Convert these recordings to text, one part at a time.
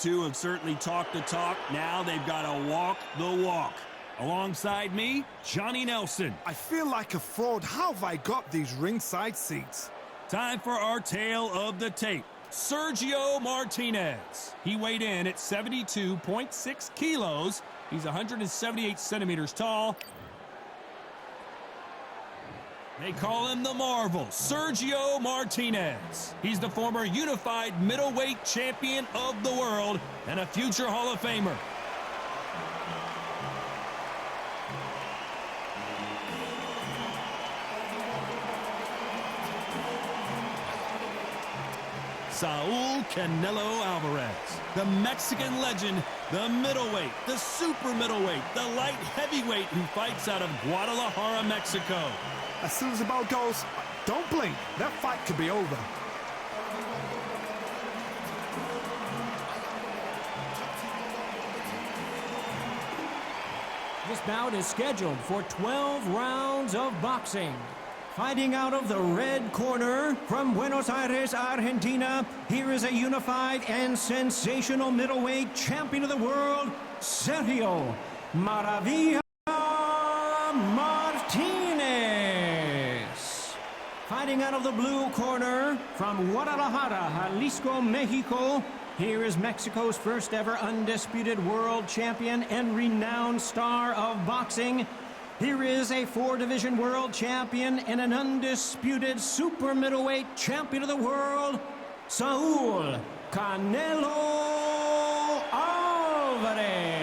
two have certainly talked the talk. Now they've got to walk the walk. Alongside me, Johnny Nelson. I feel like a fraud. How have I got these ringside seats? Time for our tale of the tape. Sergio Martinez. He weighed in at 72.6 kilos. He's 178 centimeters tall. They call him the Marvel, Sergio Martinez. He's the former unified middleweight champion of the world and a future Hall of Famer. Saúl Canelo Alvarez, the Mexican legend, the middleweight, the super middleweight, the light heavyweight who fights out of Guadalajara, Mexico. As soon as the bell goes, don't blink. That fight could be over. This bout is scheduled for 12 rounds of boxing. Fighting out of the red corner from Buenos Aires, Argentina, here is a unified and sensational middleweight champion of the world, Sergio Maravilla Martinez. Fighting out of the blue corner from Guadalajara, Jalisco, Mexico, here is Mexico's first ever undisputed world champion and renowned star of boxing. Here is a four-division world champion and an undisputed super middleweight champion of the world, Saúl Canelo Álvarez.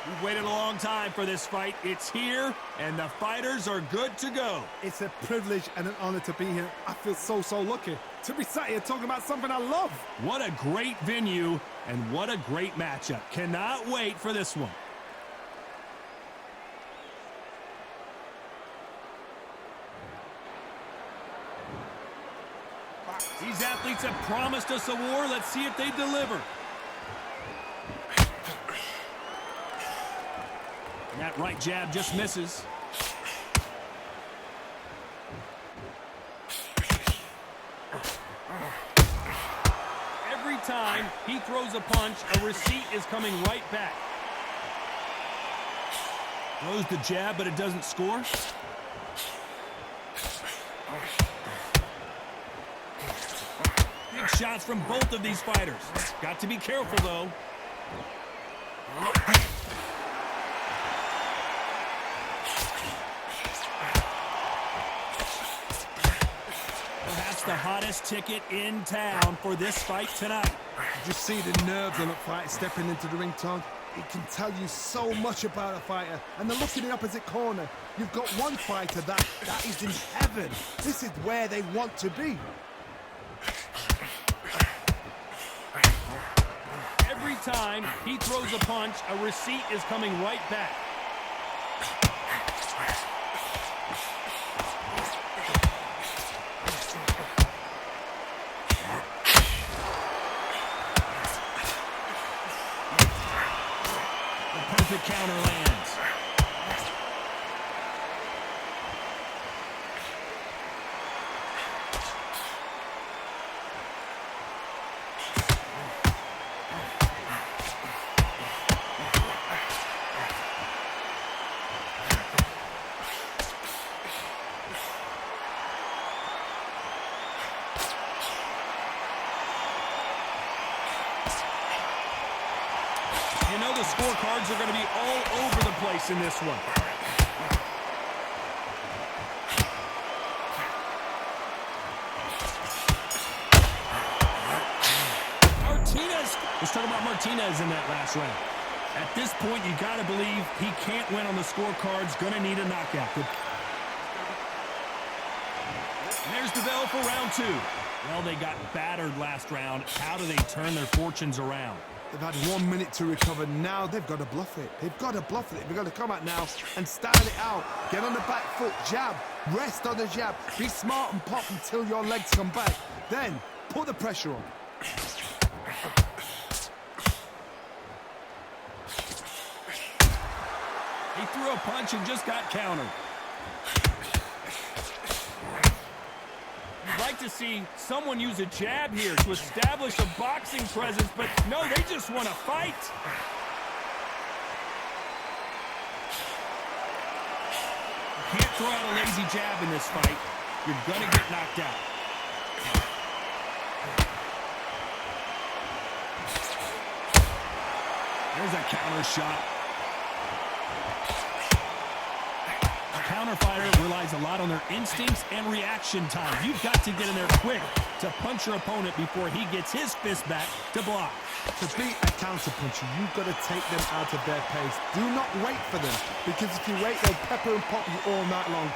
We've waited a long time for this fight. It's here, and the fighters are good to go. It's a privilege and an honor to be here. I feel so lucky to be sat here talking about something I love. What a great venue, and what a great matchup. Cannot wait for this one. These athletes have promised us a war. Let's see if they deliver. And that right jab just misses. Every time he throws a punch, a receipt is coming right back. Throws the jab, but it doesn't score. Big shots from both of these fighters. Got to be careful, though. Perhaps the hottest ticket in town for this fight tonight. Did you see the nerves on a fighter stepping into the ring, Tom? It can tell you so much about a fighter. And then look in the opposite corner. You've got one fighter that is in heaven. This is where they want to be. Every time he throws a punch, a receipt is coming right back. The perfect counter lands. You know the scorecards are going to be all over the place in this one. Martinez. Let's talk about Martinez in that last round. At this point, you got to believe he can't win on the scorecards. Going to need a knockout. And there's the bell for round two. Well, they got battered last round. How do they turn their fortunes around? They've had 1 minute to recover. Now they've got to bluff it. They've got to bluff it. They've got to come out now and style it out. Get on the back foot, jab, rest on the jab. Be smart and pop until your legs come back. Then put the pressure on. He threw a punch and just got countered. You'd like to see someone use a jab here to establish a boxing presence, but no, they just want to fight. You can't throw out a lazy jab in this fight. You're going to get knocked out. There's a counter shot. A counter fighter relies a lot on their instincts and reaction time. You've got to get in there quick to punch your opponent before he gets his fist back to block. To beat a counter puncher, you've got to take them out of their pace. Do not wait for them, because if you wait, they'll pepper and pop you all night long.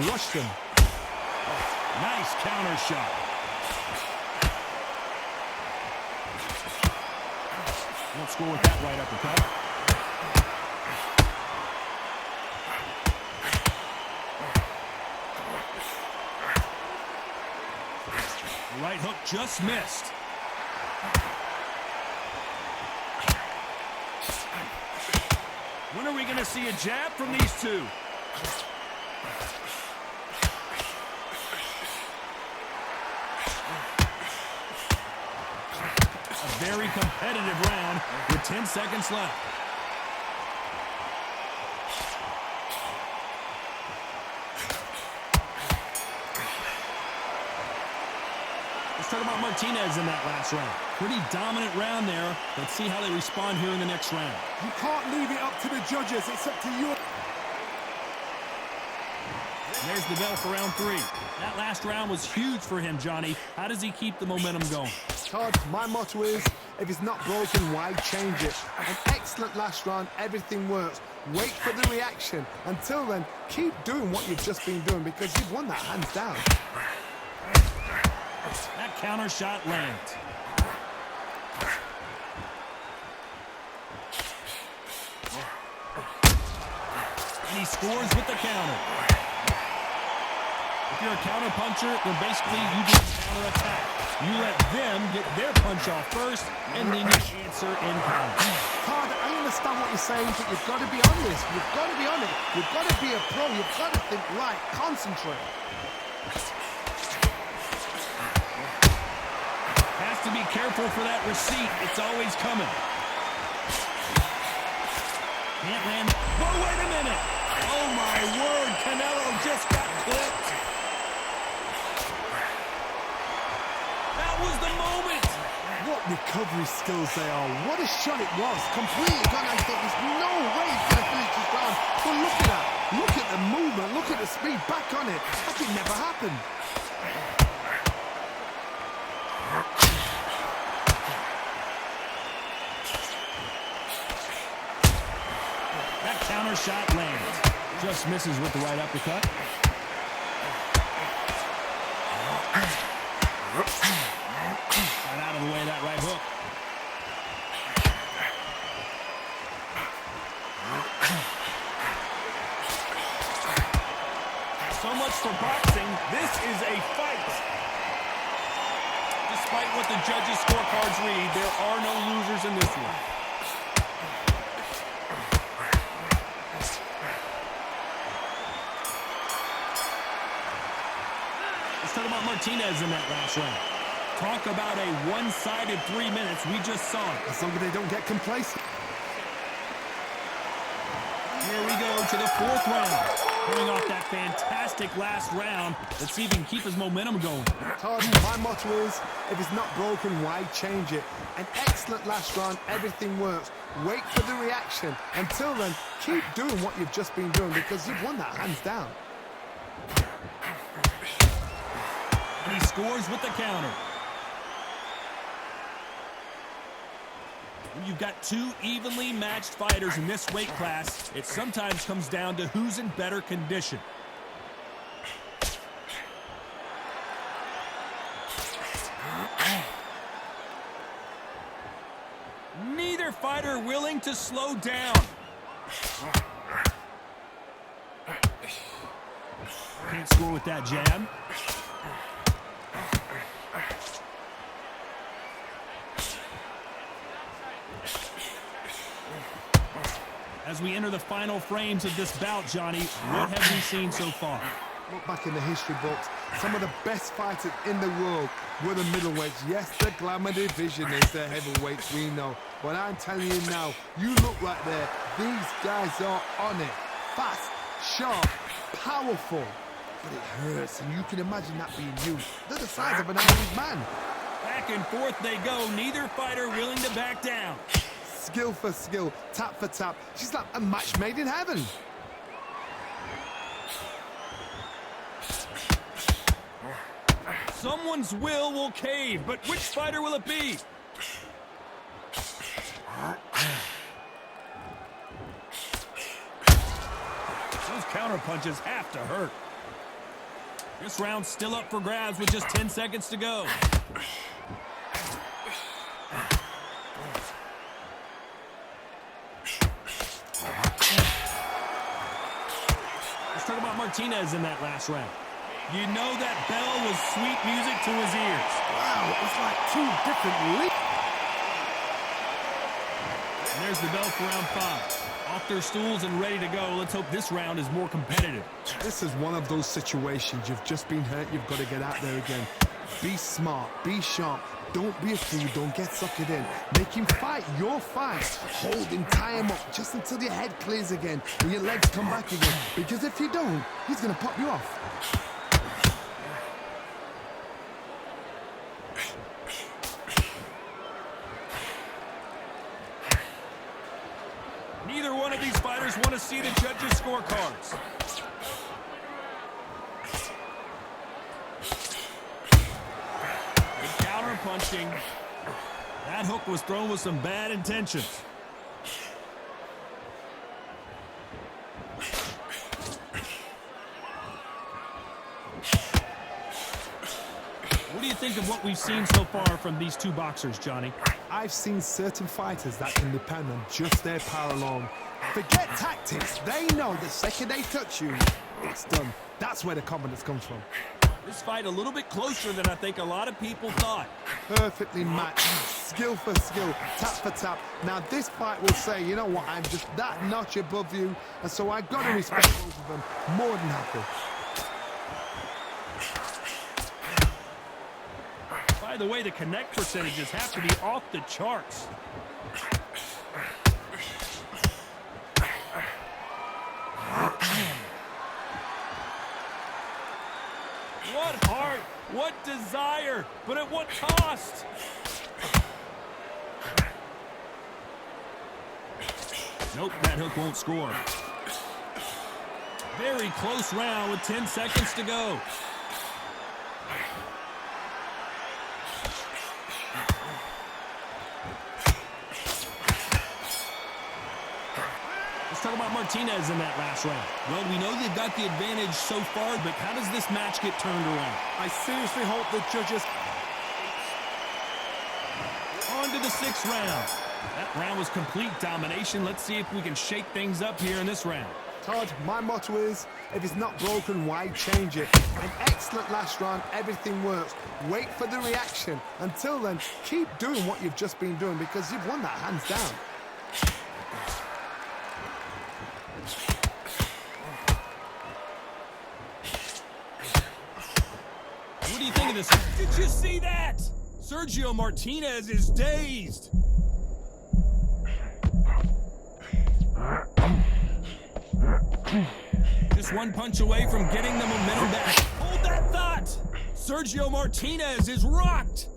Rush them. Nice counter shot. Won't score with that right uppercut. The right hook just missed. When are we going to see a jab from these two? Very competitive round with 10 seconds left. Let's talk about Martinez in that last round. Pretty dominant round there. Let's see how they respond here in the next round. You can't leave it up to the judges. It's up to you. There's the bell for round 3. That last round was huge for him, Johnny. How does he keep the momentum going? Todd, my motto is, if it's not broken, why change it? An excellent last round, everything works. Wait for the reaction. Until then, keep doing what you've just been doing, because you've won that hands down. That counter shot lands. And he scores with the counter. If you're a counter puncher, then basically you do counter attack. You let them get their punch off first, and then you answer in counter. Todd, I understand what you're saying, but you've got to be honest. You've got to be honest. You've got to be a pro. You've got to think right. Concentrate. Has to be careful for that receipt. It's always coming. Can't land. Whoa, wait a minute. Oh, my word. Canelo just got clipped. Was the moment. What recovery skills they are. What a shot it was. Completely gone. I thought there's no way he's going to finish this round. But look at that. Look at the movement. Look at the speed. Back on it. Like it never happened. That counter shot lands. Just misses with the right uppercut. Out of the way, that right hook. So much for boxing. This is a fight. Despite what the judges' scorecards read, there are no losers in this one. Let's talk about Martinez in that last round. Talk about a one-sided 3 minutes. We just saw it. As long as they don't get complacent. Here we go to the 4th round. Coming off that fantastic last round. Let's see if he can keep his momentum going. Todd, my motto is, if it's not broken, why change it? An excellent last round, everything works. Wait for the reaction. Until then, keep doing what you've just been doing, because you've won that hands down. And he scores with the counter. When you've got two evenly matched fighters in this weight class, it sometimes comes down to who's in better condition. Neither fighter willing to slow down. Can't score with that jab. As we enter the final frames of this bout, Johnny, what have we seen so far? Look back in the history books, some of the best fighters in the world were the middleweights. Yes, the glamour division is the heavyweights, we know. But I'm telling you now, you look right there, these guys are on it. Fast, sharp, powerful. But it hurts, and you can imagine that being you. They're the size of an average man. Back and forth they go, neither fighter willing to back down. Skill for skill, tap for tap. She's like a match made in heaven. Someone's will cave, but which fighter will it be? Those counter punches have to hurt. This round's still up for grabs with just 10 seconds to go. Let's talk about Martinez in that last round. You know that bell was sweet music to his ears. Wow, it's like two different leagues. And there's the bell for round 5. Off their stools and ready to go. Let's hope this round is more competitive. This is one of those situations. You've just been hurt. You've got to get out there again. Be smart. Be sharp. Don't be a fool. Don't get suckered in. Make him fight your fight. Hold him. Tie him up just until your head clears again and your legs come back again. Because if you don't, he's going to pop you off. Neither one of these fighters want to see the judges' scorecards. Good counter punching. That hook was thrown with some bad intentions. What do you think of what we've seen so far from these two boxers, Johnny? I've seen certain fighters that can depend on just their power alone. Forget tactics. They know the second they touch you, it's done. That's where the confidence comes from. This fight a little bit closer than I think a lot of people thought. Perfectly matched. Skill for skill. Tap for tap. Now this fight will say, you know what, I'm just that notch above you. And so I've got to respect both of them. More than happy. By the way, the connect percentages have to be off the charts. What heart, what desire, but at what cost? Nope, that hook won't score. Very close round with 10 seconds to go. Talk about Martinez in that last round. Well, we know they've got the advantage so far, but how does this match get turned around? I seriously hope the judges... On to the 6th round. That round was complete domination. Let's see if we can shake things up here in this round. Todd, my motto is, if it's not broken, why change it? An excellent last round, everything works. Wait for the reaction. Until then, keep doing what you've just been doing because you've won that hands down. What do you think of this? Did you see that? Sergio Martinez is dazed. Just one punch away from getting the momentum back. Hold that thought. Sergio Martinez is rocked.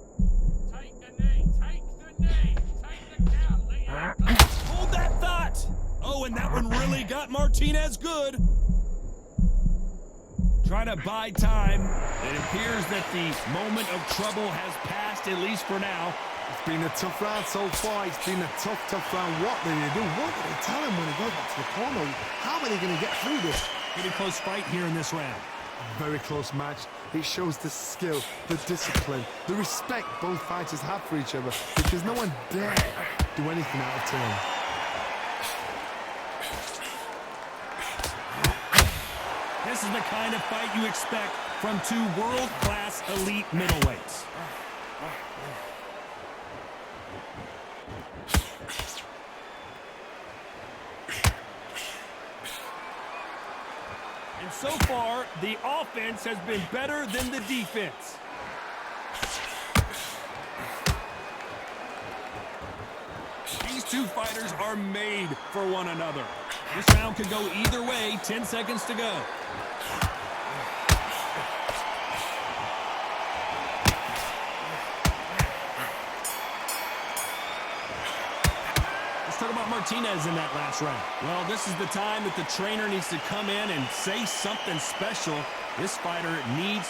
Take the knee, take the knee, take the count, Leo. Hold that thought. Oh, and that one really got Martinez good. Trying to buy time. It appears that the moment of trouble has passed, at least for now. It's been a tough round so far. It's been a tough round. What do they do? What do they tell him when he goes back to the corner? How are they going to get through this? Pretty close fight here in this round. Very close match. It shows the skill, the discipline, the respect both fighters have for each other because no one dare do anything out of turn. This is the kind of fight you expect from two world-class elite middleweights. And so far, the offense has been better than the defense. These two fighters are made for one another. This round could go either way. 10 seconds to go. Let's talk about Martinez in that last round. Well, this is the time that the trainer needs to come in and say something special. This fighter needs...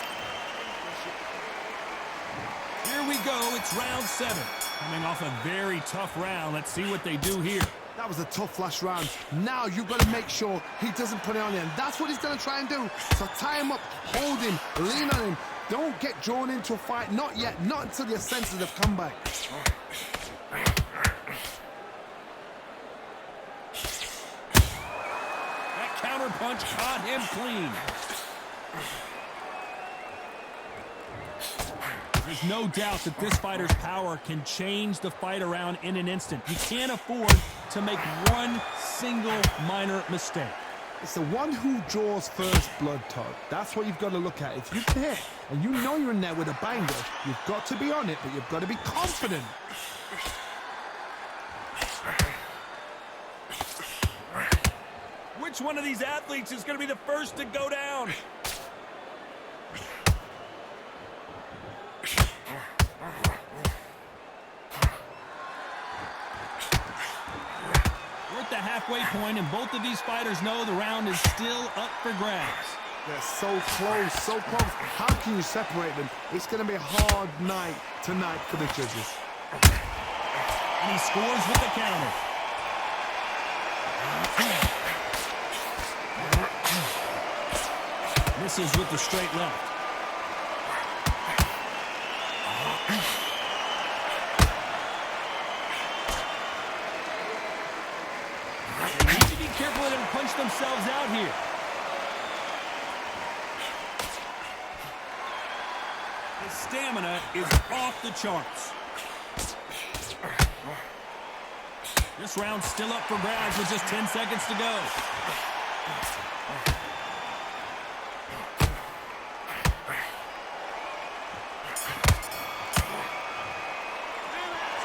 Here we go. It's round 7. Coming off a very tough round. Let's see what they do here. That was a tough last round. Now you've got to make sure he doesn't put it on him. That's what he's going to try and do. So tie him up, hold him, lean on him. Don't get drawn into a fight. Not yet. Not until your senses have come back. That counter punch caught him clean. There's no doubt that this fighter's power can change the fight around in an instant. You can't afford to make one single minor mistake. It's the one who draws first blood, Todd. That's what you've got to look at. If you can hit and you know you're in there with a banger, you've got to be on it, but you've got to be confident. Which one of these athletes is going to be the first to go down? We're at the halfway point, and both of these fighters know the round is still up for grabs. They're so close, so close. How can you separate them? It's going to be a hard night tonight for the judges. And he scores with the counter. Misses with the straight left. They need to be careful and punch themselves out here. His stamina is off the charts. This round's still up for grabs with just 10 seconds to go.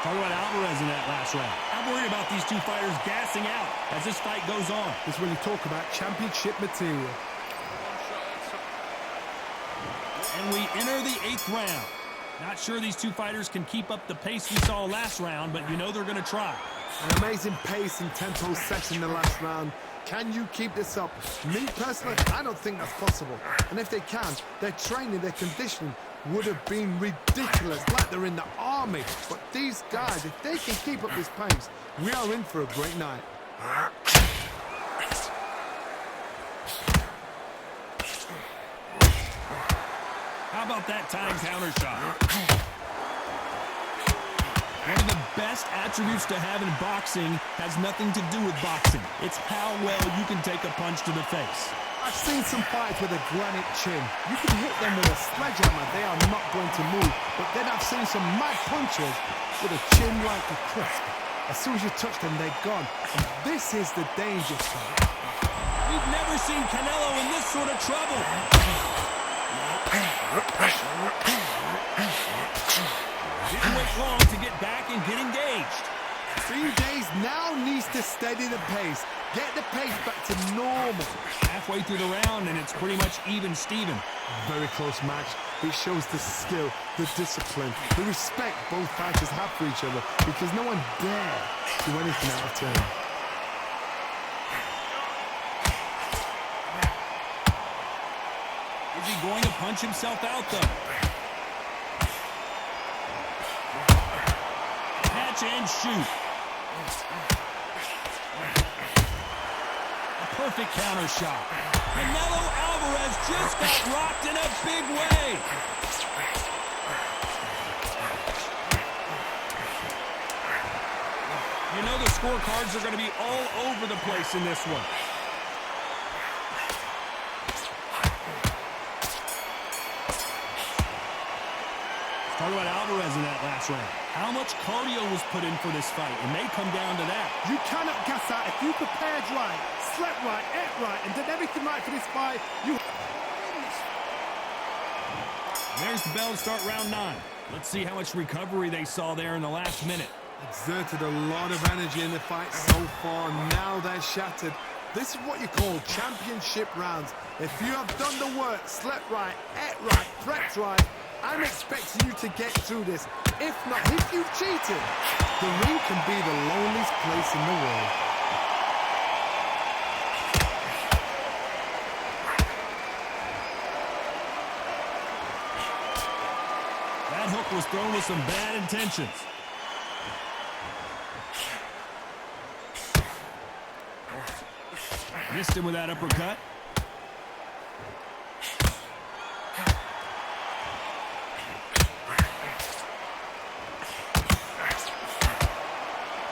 Talk about Alvarez in that last round. I'm worried about these two fighters gassing out as this fight goes on. This is when you talk about championship material. And we enter the 8th round. Not sure these two fighters can keep up the pace we saw last round, but you know they're going to try. An amazing pace and tempo set in the last round. Can you keep this up? Me personally, I don't think that's possible. And if they can, their training, their conditioning would have been ridiculous, like they're in the army. But these guys, if they can keep up this pace, we are in for a great night. How about that time counter shot? One of the best attributes to have in boxing has nothing to do with boxing. It's how well you can take a punch to the face. I've seen some fights with a granite chin. You can hit them with a sledgehammer, they are not going to move. But then I've seen some mad punchers with a chin like a crisp. As soon as you touch them, they're gone. And this is the danger spot. We've never seen Canelo in this sort of trouble. Didn't wait long to get back and get engaged. 3 days now needs to steady the pace. Get the pace back to normal. Halfway through the round, and it's pretty much even Steven. Very close match. It shows the skill, the discipline, the respect both fighters have for each other, because no one dare do anything out of turn. Is he going to punch himself out, though? Catch and shoot. Perfect counter shot. Canelo Alvarez just got rocked in a big way. You know the scorecards are going to be all over the place in this one. Talk about Alvarez in that last round. How much cardio was put in for this fight? It may come down to that. You cannot gas out. If you prepared right, slept right, ate right, and did everything right for this fight, you... There's the bell to start round 9. Let's see how much recovery they saw there in the last minute. Exerted a lot of energy in the fight so far. Now they're shattered. This is what you call championship rounds. If you have done the work, slept right, ate right, prepped right, I'm expecting you to get through this. If not, if you've cheated, the ring can be the loneliest place in the world. That hook was thrown with some bad intentions. Missed him with that uppercut.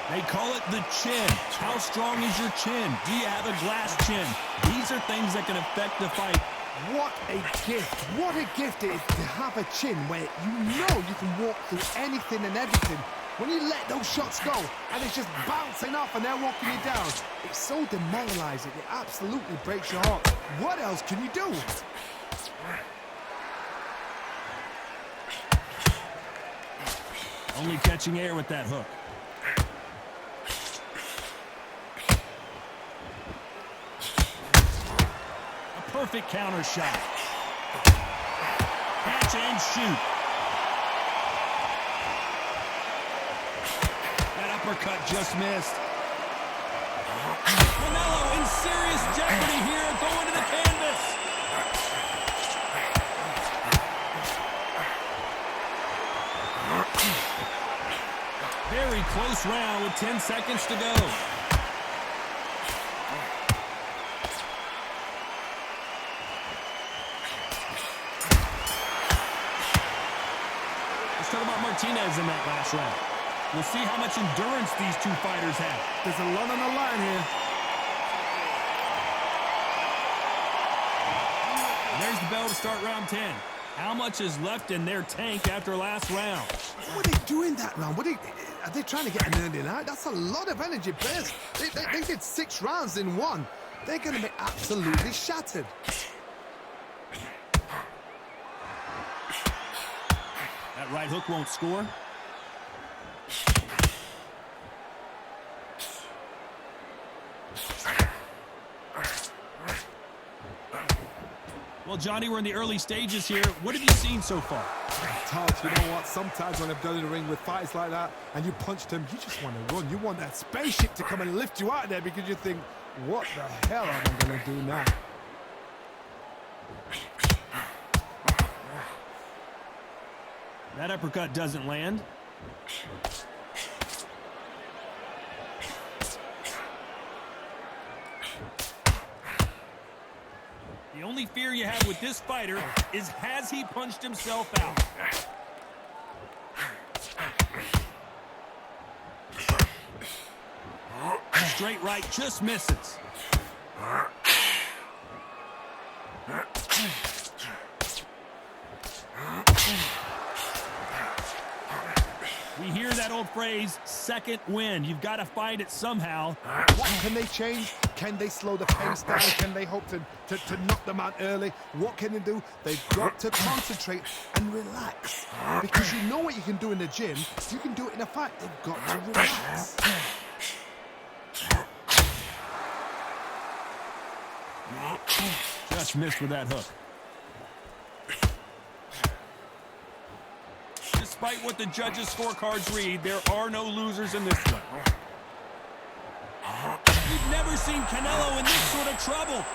They call it the chin. How strong is your chin? Do you have a glass chin? These are things that can affect the fight. What a gift. What a gift it is to have a chin where you know you can walk through anything and everything. When you let those shots go and it's just bouncing off and they're walking you down, it's so demoralizing. It absolutely breaks your heart. What else can you do? Only catching air with that hook. A perfect counter shot. Catch and shoot. That uppercut just missed. Canelo in serious jeopardy here, going to the canvas. Very close round with 10 seconds to go. Let's talk about Martinez in that last round. We'll see how much endurance these two fighters have. There's a lot on the line here. There's the bell to start round 10. How much is left in their tank after last round? What are they doing that round? Are they trying to get an early night? That's a lot of energy, players. They did 6 rounds in one. They're going to be absolutely shattered. That right hook won't score. Well, Johnny, we're in the early stages here. What have you seen so far? Todd, you know what? Sometimes when I've done in the ring with fights like that and you punch them, you just want to run. You want that spaceship to come and lift you out of there because you think, what the hell am I going to do now? That uppercut doesn't land. The only fear you have with this fighter is, has he punched himself out? Straight right just misses. We hear that old phrase, second wind. You've got to find it somehow. What can they change? Can they slow the pace down? Can they hope to knock them out early? What can they do? They've got to concentrate and relax. Because you know what you can do in the gym. You can do it in a fight. They've got to relax. Just missed with that hook. Despite what the judges' scorecards read, there are no losers in this one. We've never seen Canelo in this sort of trouble. A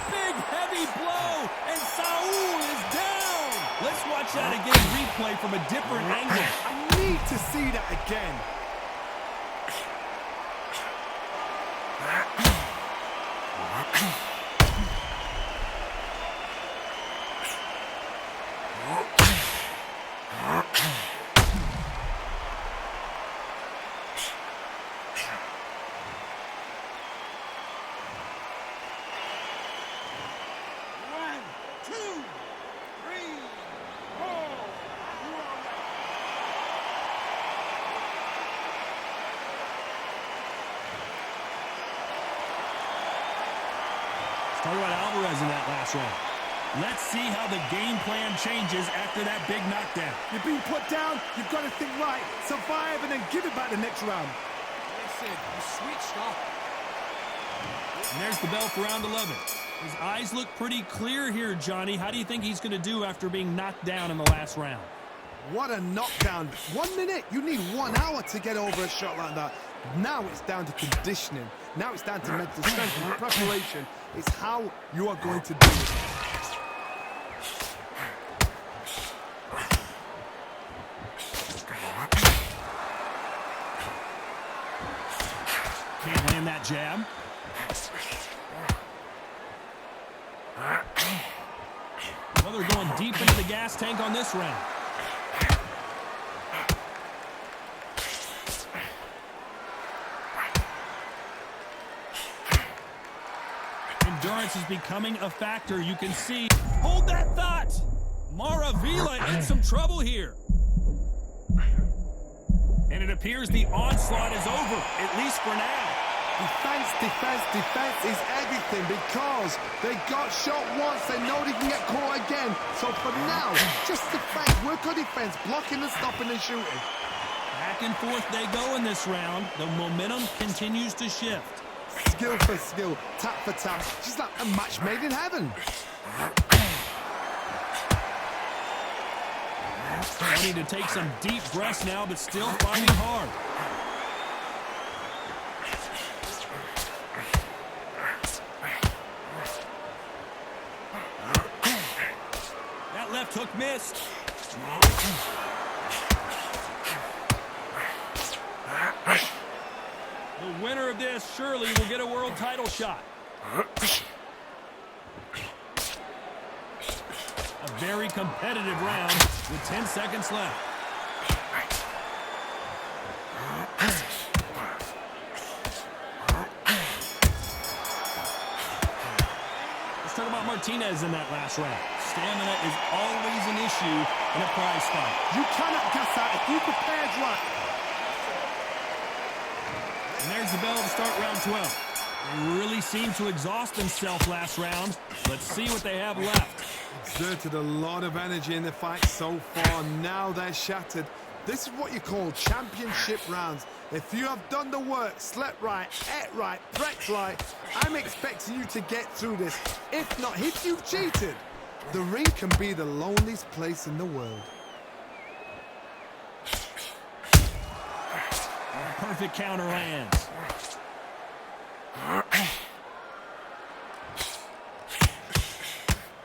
big, heavy blow, and Saúl is down. Let's watch that again, replay from a different angle. I need to see that again. Talk about Alvarez in that last round. Let's see how the game plan changes after that big knockdown. You're being put down, you've got to think right, survive, and then give it back the next round. Listen, you switched up. And there's the bell for round 11. His eyes look pretty clear here, Johnny. How do you think he's going to do after being knocked down in the last round? What a knockdown. 1 minute, you need 1 hour to get over a shot like that. Now it's down to conditioning. Now it's down to mental strength and preparation. It's how you are going to do it. Can't land that jab. Well, they're going deep into the gas tank on this round. Endurance is becoming a factor. You can see. Hold that thought. Maravilla in some trouble here. And it appears the onslaught is over, at least for now. Defense, defense, defense is everything because they got shot once, they know they can get caught again. So for now, just defense, work on defense, blocking and stopping and shooting. Back and forth they go in this round. The momentum continues to shift. Skill for skill, tap for tap, just like a match made in heaven. Wanting to take some deep breaths now, but still fighting hard. That left hook missed. The winner of this surely will get a world title shot. A very competitive round with 10 seconds left. Let's talk about Martinez in that last round. Stamina is always an issue in a prize fight. You cannot guess that if you prepare right. And there's the bell to start round 12. They really seemed to exhaust themselves last round. Let's see what they have left. Exerted a lot of energy in the fight so far. Now they're shattered. This is what you call championship rounds. If you have done the work, slept right, ate right, prepped right, I'm expecting you to get through this. If not, if you've cheated, the ring can be the loneliest place in the world. Perfect counter lands.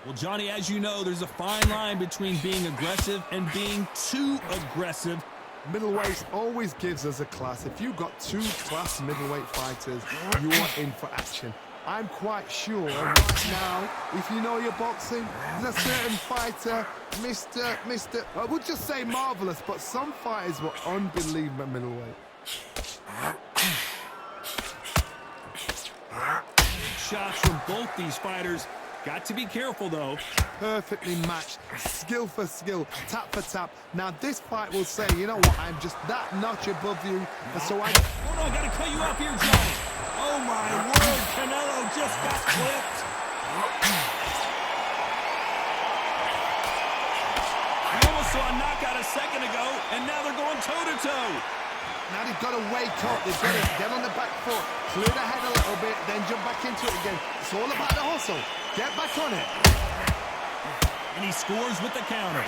Well, Johnny, as you know, there's a fine line between being aggressive and being too aggressive. Middleweight always gives us a class. If you've got 2 class middleweight fighters, you are in for action. I'm quite sure right now, if you know your boxing, there's a certain fighter, Mr. I would just say marvelous, but some fighters were unbelievable at middleweight. Shots from both these fighters. Got to be careful, though. Perfectly matched, skill for skill, tap for tap. Now this fight will say, you know what, I'm just that notch above you, so I... Hold on, gotta cut you off here, Johnny. Oh my word, Canelo just got clipped. We almost saw a knockout a second ago, and now they're going toe-to-toe. Now they've got to wake up, they've got to get on the back foot, clear the head a little bit, then jump back into it again. It's all about the hustle. Get back on it. And he scores with the counter.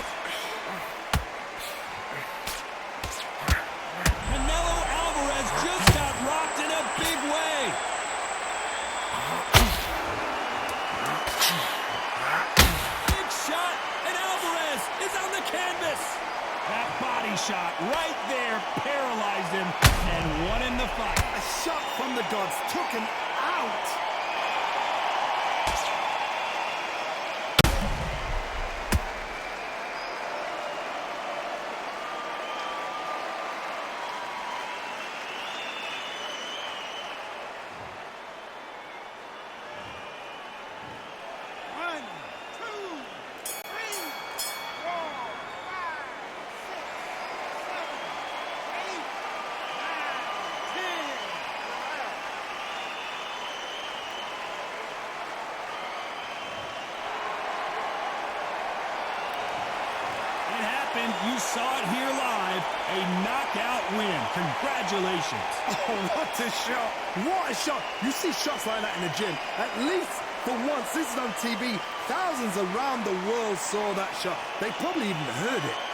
Canelo Alvarez just got rocked in a big way. Big shot, and Alvarez is on the canvas. That body shot right there paralyzed him and won in the fight. A shot from the gods took him out. And you saw it here live, a knockout win. Congratulations. Oh, what a shot. What a shot. You see shots like that in the gym. At least for once, this is on TV. Thousands around the world saw that shot. They probably even heard it.